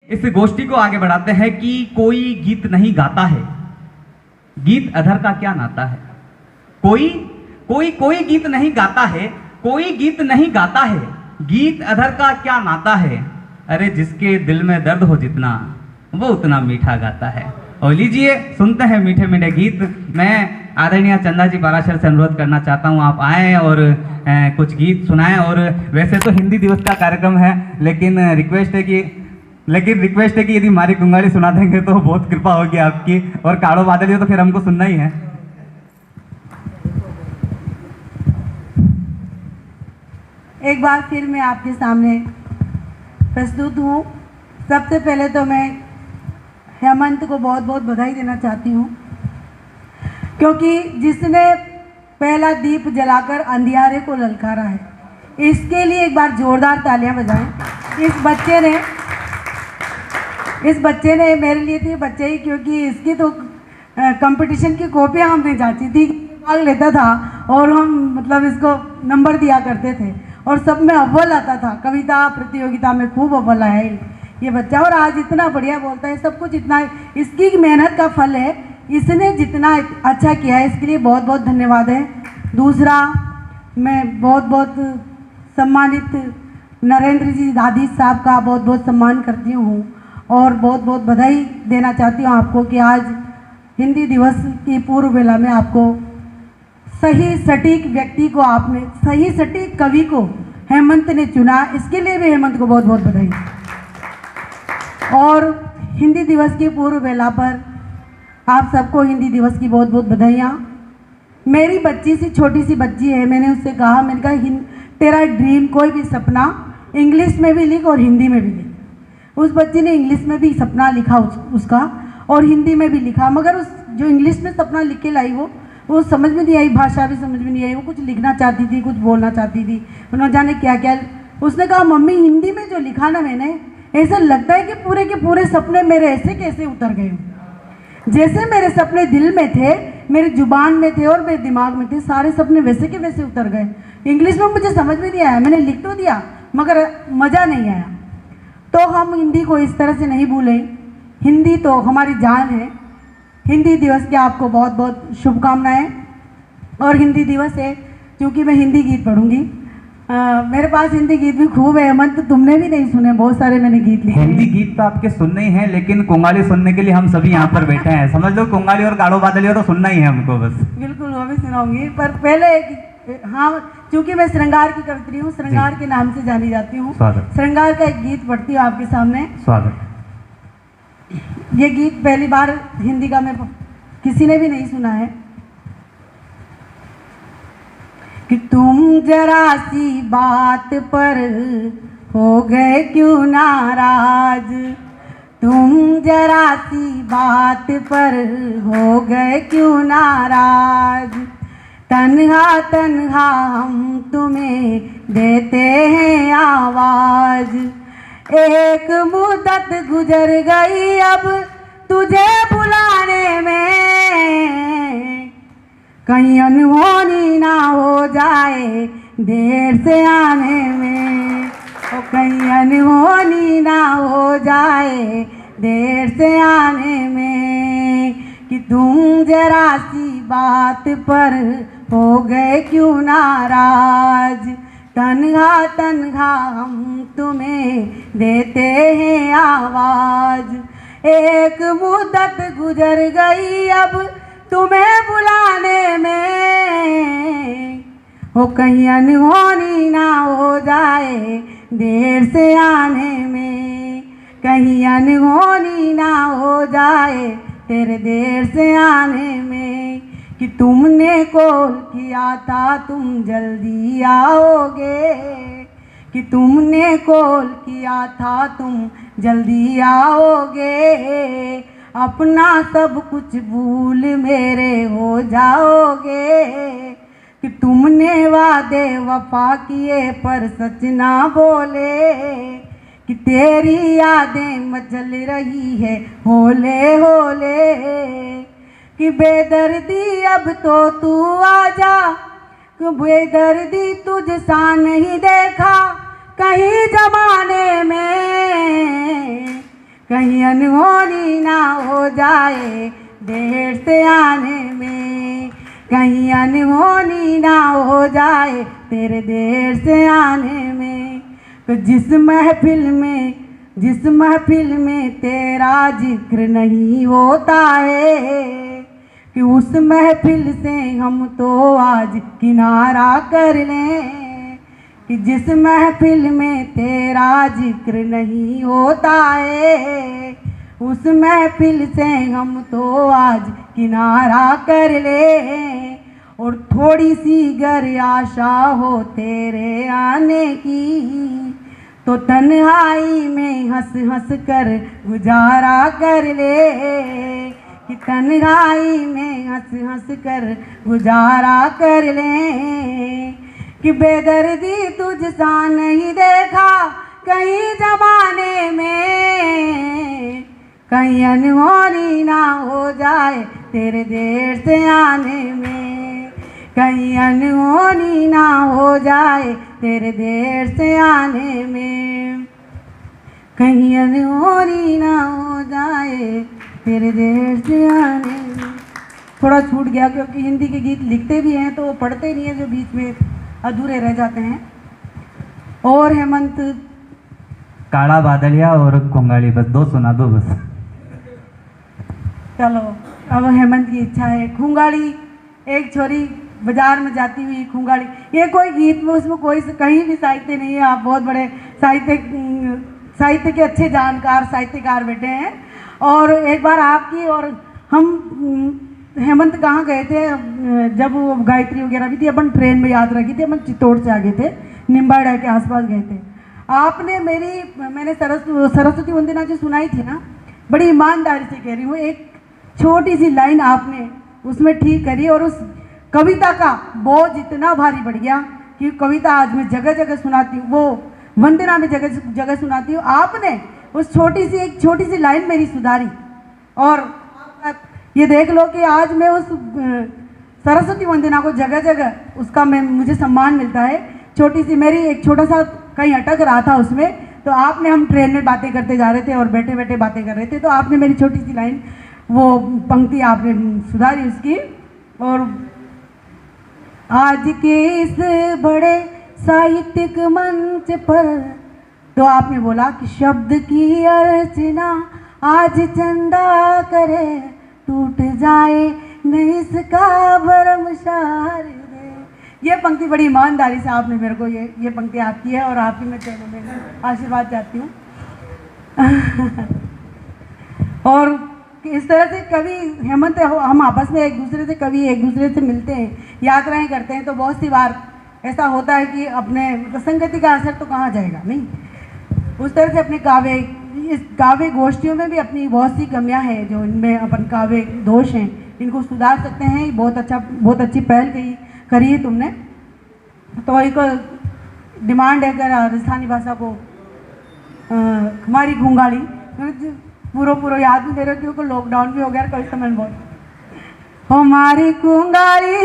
इस गोष्ठी को आगे बढ़ाते हैं कि कोई गीत नहीं गाता है, गीत अधर का क्या नाता है। कोई कोई कोई गीत नहीं गाता है, कोई गीत नहीं गाता है, गीत अधर का क्या नाता है। अरे जिसके दिल में दर्द हो जितना, वो उतना मीठा गाता है। और लीजिए सुनते हैं मीठे मीठे गीत। मैं आदरणीय चंदा जी पाराशर से अनुरोध करना चाहता हूँ आप आएँ और कुछ गीत सुनाएं। और वैसे तो हिंदी दिवस का कार्यक्रम है, लेकिन रिक्वेस्ट है कि यदि मारी कुंगाली सुना देंगे तो बहुत कृपा होगी आपकी। और काड़ो बादल हो तो फिर हमको सुनना ही है। एक बार फिर मैं आपके सामने प्रस्तुत हूँ। सबसे पहले तो मैं हेमंत को बहुत बहुत बधाई देना चाहती हूँ, क्योंकि जिसने पहला दीप जलाकर अंधियारे को ललकारा है, इसके लिए एक बार जोरदार तालियां बजाएं। इस बच्चे ने मेरे लिए थी बच्चे ही, क्योंकि इसकी तो कंपटीशन की कॉपियां हमने जांची थी, भाग लेता था और हम मतलब इसको नंबर दिया करते थे और सब में अव्वल आता था। कविता प्रतियोगिता में खूब अव्वल आया है ये बच्चा, और आज इतना बढ़िया बोलता है। सब कुछ इतना इसकी मेहनत का फल है। इसने जितना अच्छा किया है इसके लिए बहुत बहुत धन्यवाद है। दूसरा, मैं बहुत बहुत सम्मानित नरेंद्र जी दादी साहब का बहुत बहुत सम्मान करती हूँ और बहुत बहुत बधाई देना चाहती हूँ आपको कि आज हिंदी दिवस की पूर्व वेला में आपको सही सटीक व्यक्ति को, आपने सही सटीक कवि को हेमंत ने चुना। इसके लिए भी हेमंत को बहुत बहुत बधाई। और हिंदी दिवस की पूर्व वेला पर आप सबको हिंदी दिवस की बहुत बहुत बधाइयाँ। मेरी बच्ची सी छोटी सी बच्ची है, मैंने उससे कहा, मैंने कहा तेरा ड्रीम कोई भी सपना इंग्लिश में भी लिख और हिंदी में भी लिख। उस बच्ची ने इंग्लिश में भी सपना लिखा उसका और हिंदी में भी लिखा, मगर उस जो इंग्लिश में सपना लिख के लाई वो समझ में नहीं आई, भाषा भी समझ में नहीं आई। वो कुछ लिखना चाहती थी, कुछ बोलना चाहती थी, न जाने क्या क्या। उसने कहा मम्मी हिंदी में जो लिखा ना मैंने, ऐसा लगता है कि पूरे के पूरे सपने मेरे ऐसे कैसे उतर गए, जैसे मेरे सपने दिल में थे, मेरी जुबान में थे और मेरे दिमाग में थे, सारे सपने वैसे के वैसे उतर गए। इंग्लिश में मुझे समझ में नहीं आया, मैंने लिख तो दिया मगर मज़ा नहीं आया। तो हम हिंदी को इस तरह से नहीं भूलें, हिंदी तो हमारी जान है। हिंदी दिवस की आपको बहुत बहुत शुभकामनाएं। और हिंदी दिवस है, क्योंकि मैं हिंदी गीत पढ़ूंगी। मेरे पास हिंदी गीत भी खूब है, हेमंत तुमने भी नहीं सुने, बहुत सारे मैंने गीत लिखे। हिंदी गीत तो आपके सुनने ही हैं, लेकिन कुंगाली सुनने के लिए हम सभी यहाँ पर बैठे हैं। समझ लो कुंगाली और काड़ो बादली हो तो सुनना ही है हमको बस। बिल्कुल वो भी सुनाऊंगी, पर पहले हाँ, क्योंकि मैं श्रृंगार की कवित्री हूँ, श्रृंगार के नाम से जानी जाती हूँ। श्रृंगार का एक गीत पढ़ती हूँ आपके सामने। स्वागत। ये गीत पहली बार हिंदी का मैं किसी ने भी नहीं सुना है। कि तुम जरा सी बात पर हो गए क्यों नाराज, तुम जरा सी बात पर हो गए क्यों नाराज। तन्हा तन्हा हम तुम्हें देते हैं आवाज। एक मुद्दत गुजर गई अब तुझे बुलाने में, कहीं अनहोनी ना हो जाए देर से आने में। ओ कहीं अनहोनी ना हो जाए देर से आने में। कि तुम जरा सी बात पर हो गए क्यों नाराज। तन्हा तन्हा हम तुम्हें देते हैं आवाज। एक मुद्दत गुजर गई अब तुम्हें बुलाने में, हो कहीं अनहोनी ना हो जाए देर से आने में। कहीं अनहोनी ना हो जाए तेरे देर से आने में। कि तुमने कॉल किया था तुम जल्दी आओगे, कि तुमने कॉल किया था तुम जल्दी आओगे। अपना सब कुछ भूल मेरे हो जाओगे। कि तुमने वादे वफा किए पर सच ना बोले। कि तेरी यादें मचल रही है होले होले। कि बेदर्दी अब तो तू आजा, कि बेदर्दी तुझसा नहीं देखा कहीं जमाने में। कहीं अनहोनी ना हो जाए देर से आने में, कहीं अनहोनी ना हो जाए तेरे देर से आने में। तो जिस महफिल में तेरा जिक्र नहीं होता है, कि उस महफिल से हम तो आज किनारा कर लें, कि जिस महफिल में तेरा जिक्र नहीं होता है, उस महफिल से हम तो आज किनारा कर लें। और थोड़ी सी गर आशा हो तेरे आने की, तो तन्हाई में हंस हंस कर गुजारा कर ले, कि तन्हाई में हंस हंस कर गुजारा कर ले। कि बेदर्दी तुझसा नहीं देखा कहीं जमाने में, कहीं अनहोनी ना हो जाए तेरे देर से आने में, कहीं अनहोनी ना हो जाए तेरे देर से आने में, कहीं अनहोनी ना हो जाए तेरे देर से आने में। थोड़ा छूट गया क्योंकि हिंदी के गीत लिखते भी हैं तो वो पढ़ते नहीं हैं, जो बीच में अधूरे रह जाते हैं। और हेमंत, काला बादलिया और कोंगाली, बस दो सुना दो बस। चलो अब हेमंत की इच्छा है। खूंगाड़ी, एक छोरी बाजार में जाती हुई खूंगाड़ी, ये कोई गीत में उसमें कोई कहीं भी साहित्य नहीं है। आप बहुत बड़े साहित्य के अच्छे जानकार साहित्यकार बैठे हैं। और एक बार आपकी और हम हेमंत कहाँ गए थे, जब वो गायत्री वगैरह भी थी, अपन ट्रेन में याद रखी थी, अपन चित्तौड़ से आ गए थे, निम्बाड़ा के आसपास गए थे। आपने मैंने सरस्वती वंदना जो सुनाई थी ना, बड़ी ईमानदारी से कह रही हूँ, एक छोटी सी लाइन आपने उसमें ठीक करी और उस कविता का बोझ इतना भारी बढ़ गया कि कविता आज मैं जगह जगह सुनाती हूँ, वो वंदना में जगह जगह सुनाती हूँ। आपने उस एक छोटी सी लाइन मेरी सुधारी और ये देख लो कि आज मैं उस सरस्वती वंदना को जगह जगह उसका मुझे सम्मान मिलता है। छोटी सी मेरी एक छोटा सा कहीं अटक रहा था उसमें, तो आपने, हम ट्रेन में बातें करते जा रहे थे और बैठे बैठे बातें कर रहे थे, तो आपने मेरी छोटी सी लाइन, वो पंक्ति आपने सुधारी उसकी। और आज के इस बड़े साहित्यिक मंच पर तो आपने बोला कि शब्द की अर्चना आज चंदा करे, टूट जाए नहीं इसका भरम शार दे। ये पंक्ति बड़ी ईमानदारी से आपने मेरे को ये पंक्ति आपकी है और आप ही मैं चरणों में आशीर्वाद चाहती हूँ। और इस तरह से कभी हेमंत, हम आपस में एक दूसरे से मिलते हैं, यात्राएं करते हैं, तो बहुत सी बार ऐसा होता है कि अपने संगति का असर तो कहाँ जाएगा, नहीं, उस तरह से अपने इस काव्य गोष्ठियों में भी अपनी बहुत सी कमियां हैं, जो इनमें अपन काव्य दोष हैं, इनको सुधार सकते हैं। बहुत अच्छी पहल करी है तुमने। तो एक डिमांड है कि राजस्थानी भाषा को हमारी घूंगाड़ी पूरा याद नहीं दे रहे क्योंकि लॉकडाउन भी हो गया, कल समय बहुत हमारी घूंगाड़ी।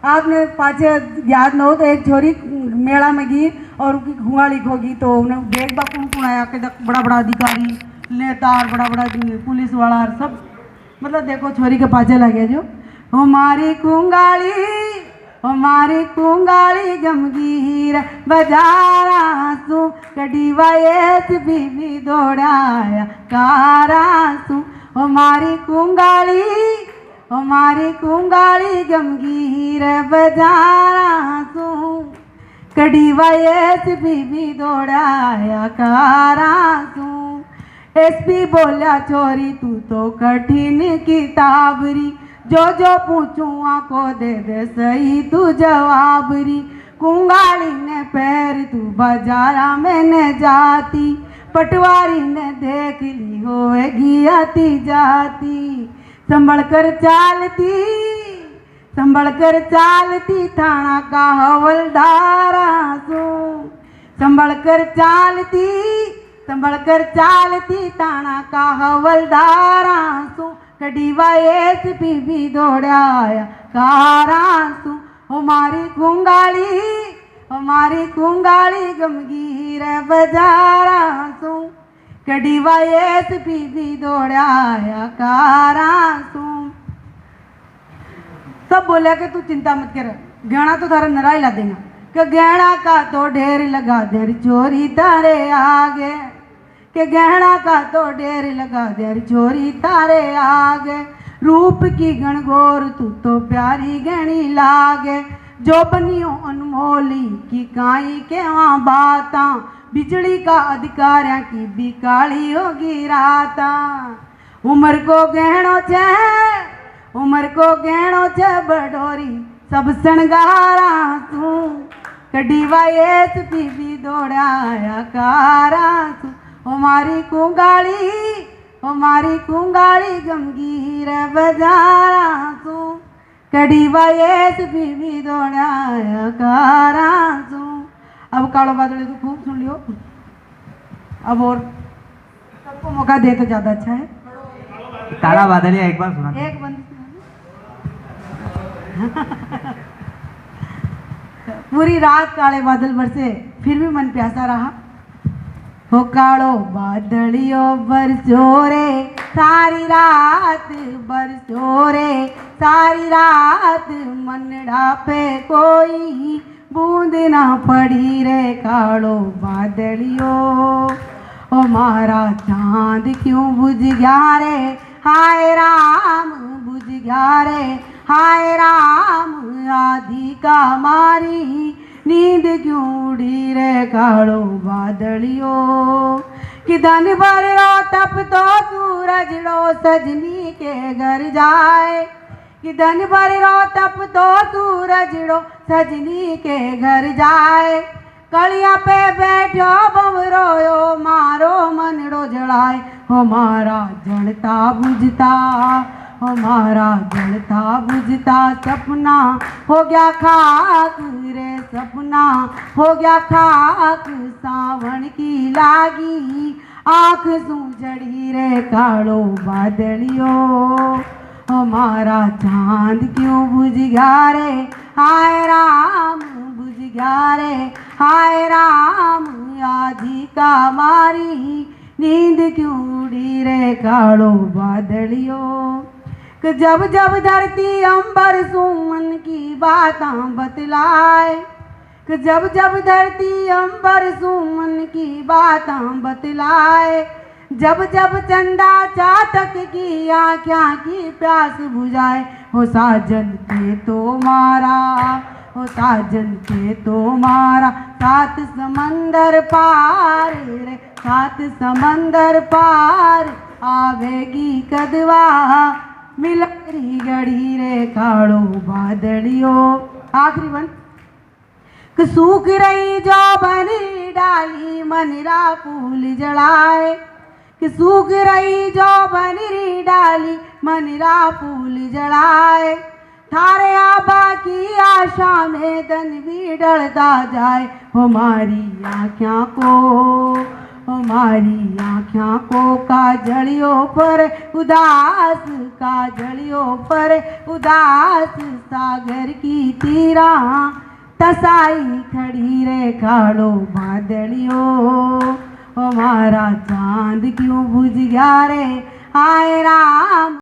आपने पाचे याद न हो तो एक छोरी मेला में गई और उसकी घूंगाड़ी खोगी, तो उन्हें देख बा कौन आया कि बड़ा अधिकारी, नेता, बड़ा पुलिस वाला सब, मतलब देखो छोरी के पाचे लगे जो हमारी कुंगाली गमगीर बजारासू कड़ी वायस बीबी दौड़ाया कारासू। हमारी कुंगाली गमगीर बजारासू कड़ी वायस बीबी दौड़ाया कारासू। एसपी बोला चोरी तू तो कठिन किताबरी, जो पूछूँ आको दे दे सही तू जवाबरी। कुंगाली ने पैर तू बाजारा में न जाती, पटवारी ने देख ली होएगी आती जाती। संभल चालती थाना का हवलदार आंसू, संभल कर चालती थाना का हवलदार आंसू कड़ी वायस बीबी दौड़ाया कारांसू। हमारी कुंगाली गमगीर बजारांसू कड़ीवा एस भी दौड़ाया कारा सू। सब बोला कि तू चिंता मत कर, गहना तो थारा नरा ही ला देना। कि गहना का तो ढेर लगा दे चोरी तारे आगे, कि गहना का तो ढेर लगा दे चोरी तारे आगे। रूप की गणगोर तू तो प्यारी गहनी लागे, जो बनियो अनमोली की काई के वहाँ बाता। बिजली का अधिकारिया की भी काली होगी राता। उम्र को गहनो छे, उम्र को गहनो छे बडोरी सब शणगारा तू। कड़ीवा एस भी दौड़ाया कारा तू। हमारी कुंगाली, हमारी कुंगाली गमगीर बजारा तू। कड़ीवा एस भी दौड़ाया कारा तू। अब कालो बादल तो खूब सुन लियो, अब और सबको मौका दे तो ज्यादा अच्छा है। काला बादलिया एक बार सुना। एक बंद पूरी रात काले बादल बरसे, फिर भी मन प्यासा रहा। हो कालो बादलियो बरसो रे सारी रात, बरसो रे सारी रात। मनड़ा पे कोई बूंद ना पड़ी रे कालो बादलियो। ओ मारा चांद क्यों बुझ गया रे, हाय राम बुझ गया रे, हाय राम। आधी का मारी नींद क्यों उड़ी रे कालो बादलियो। कि दिन भर रो तप तो सूरज रो सजनी के घर जाए, कि दिन भर रो तप तो सूरज रो सजनी के घर जाए। कलिया पे बैठो बवरोयो मारो मन रो जड़ाए। हमारा जड़ता बुझता, हमारा जड़ता बुझता सपना हो गया खाक रे, सपना हो गया खाक। सावन की लागी आँख सूजड़ी रे कालो बादलियो। हमारा चांद क्यों बुझ गया रे, हाय राम बुझ गया रे, हाय राम। आधी का मारी नींद क्यों उड़ी रे कालो बादलियो। कि जब जब धरती अंबर सुमन की बातां बतलाए, कि जब जब धरती अंबर सुमन की बातां बतलाए। जब जब चंदा चातक की आँखियाँ की प्यास बुझाए। हो साजन के तो मारा, हो साजन के तो मारा सात समंदर पार रे, सात समंदर पार। आवेगी कदवा मिलरी गड़ी रे कालो बादलियो। आखिरी बन। कि सूख रही जो बनी डाली मनरा फूल जलाए, कि सूख रही जो बनी डाली मनरा फूल जलाए। थारे आबा की आशा में धन भी ढलता जाए। हमारी आँखों को, हमारी आँखों को काजलियों पर उदास, काजलियों पर उदास। सागर की तीरा तसाई खड़ी रे कालो बादलियो। हमारा चांद क्यों बुझ गया रे, हाय राम।